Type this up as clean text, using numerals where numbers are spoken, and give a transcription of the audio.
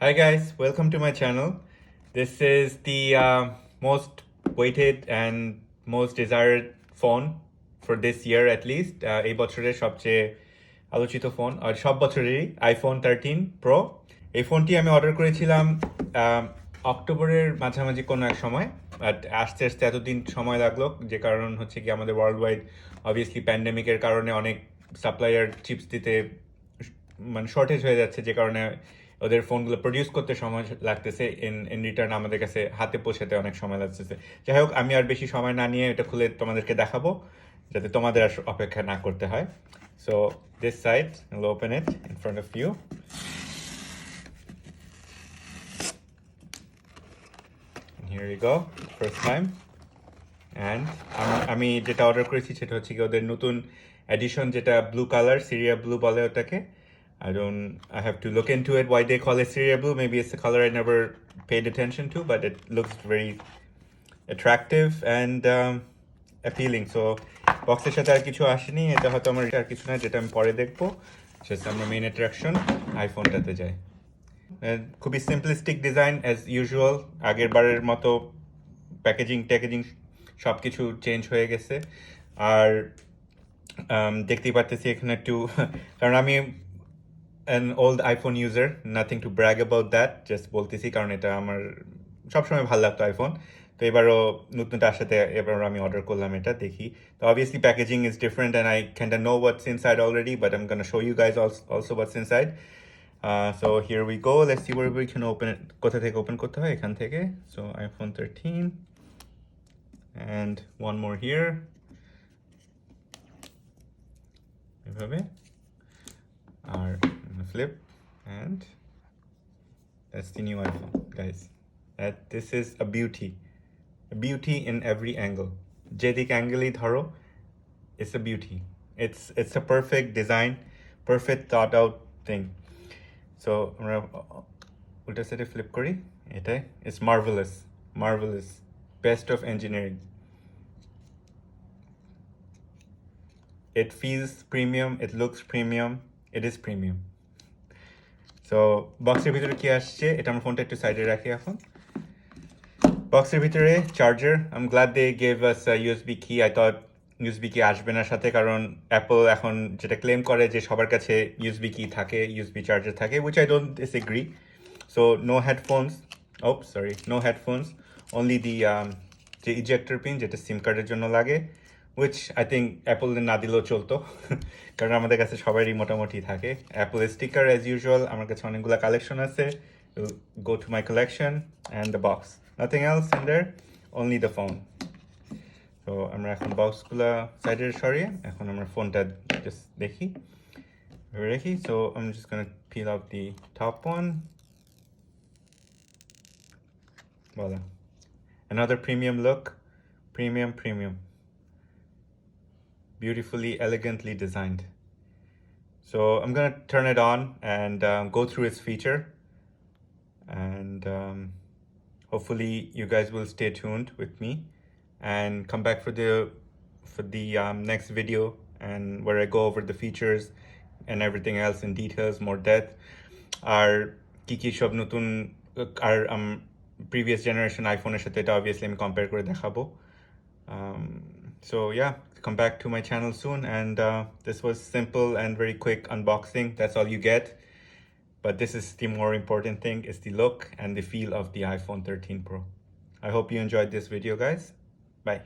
Hi guys, welcome to my channel. This is the most waited and most desired phone for this year at least. এই বছরের সবচেয়ে আলোচিত phone আর সব বছরেরই iPhone 13 pro. এই ফোনটি আমি অর্ডার করেছিলাম অক্টোবরের মাঝামাঝি কোনো এক সময়, বাট আস্তে আস্তে এতদিন সময় লাগলো যে কারণ হচ্ছে কি আমাদের ওয়ার্ল্ড ওয়াইড অবভিয়াসলি প্যান্ডেমিকের কারণে অনেক সাপ্লায়ার চিপস দিতে মানে শর্টেজ হয়ে যাচ্ছে, যে কারণে ওদের ফোনগুলো প্রডিউস করতে সময় লাগতেছে, ইন রিটার্ন আমাদের কাছে হাতে পৌঁছাতে অনেক সময় লাগতেছে। যাই হোক, আমি আর বেশি সময় না নিয়ে এটা খুলে তোমাদেরকে দেখাবো যাতে তোমাদের আর অপেক্ষা না করতে হয়। So this side, I'll open it in front of you. And here you go, first time. And আমি যেটা অর্ডার করেছি সেটা হচ্ছে কি ওদের নতুন এডিশন, যেটা ব্লু কালার, সিরিয়া ব্লু বলে ওটাকে। I have to look into it why they call it Syria blue. Maybe it's a color I never paid attention to, but it looks very attractive and appealing. So বক্সের সাথে আর কিছু আসেনি, এটা হয়তো আমার আর কিছু না, যেটা আমি পরে দেখবো। জাস্ট আমরা মেইন অ্যাট্রাকশন আইফোনটাতে যাই। খুবই সিম্পলিস্টিক ডিজাইন অ্যাজ ইউজুয়াল, আগের বারের মতো প্যাকেজিং সব কিছু চেঞ্জ হয়ে গেছে। আর দেখতেই পারতেছি এখানে একটু কারণ আমি an old iPhone user, nothing to brag about that, just বলতেছি কারণ এটা আমার সবসময় ভালো লাগতো আইফোন। তো এবারও নতুনটা আসাতে এবারও আমি অর্ডার করলাম, এটা দেখি। তো obviously packaging is different and I kind of know what's inside already, but I'm gonna show you guys also what's inside. So here we go, let's see where we can open it. কোথা থেকে open করতে হয়? এখান থেকে। So iPhone 13 and one more here, এভাবে। আর flip, and that's the new iPhone, guys. This is a beauty in every angle. যেদিক অ্যাঙ্গেলই ধরো, it's a beauty. It's a perfect design, perfect thought out thing. So আমরা উল্টা সাইডে flip করি, এটাই it's marvelous, best of engineering. It feels premium, it looks premium, it is premium. So বক্সের ভিতরে কি আসছে, এটা আমার ফোনটা একটু সাইডে রাখি এখন। বক্সের ভিতরে charger, I am glad they gave us USB কি। আই থট ইউএসবি কি আসবে না সাথে, কারণ অ্যাপল এখন যেটা ক্লেম করে যে সবার কাছে ইউএসবি কি থাকে, ইউএসবি চার্জার থাকে, which I don't disagree. So no headphones, no headphones, only the যে ইজেক্টর পিন, যেটা সিম কার্ডের জন্য লাগে, which I think অ্যাপল না দিলেও চলতো কারণ আমাদের কাছে সবারই মোটামুটি থাকে। অ্যাপল স্টিকার অ্যাজ ইউজুয়াল, আমার কাছে অনেকগুলো কালেকশন আছে, go to my collection, and the box, nothing else in there, only the phone. তো আমরা এখন বক্সগুলো সাইডে সরিয়ে এখন আমরা ফোনটা জাস্ট দেখি রেখি। So I'm just gonna peel out the top one. Voila, another premium look, premium, beautifully, elegantly designed. So I'm gonna turn it on and go through its feature, and hopefully you guys will stay tuned with me and come back for the next video, and where I go over the features and everything else in details, more depth, আর কি সব নতুন আর previous generation আইফোনের সাথে এটা obviously আমি compare করে দেখাবো। So yeah, come back to my channel soon, and this was simple and very quick unboxing. That's all you get, but this is the more important thing, is the look and the feel of the iPhone 13 Pro. I hope you enjoyed this video, guys. Bye.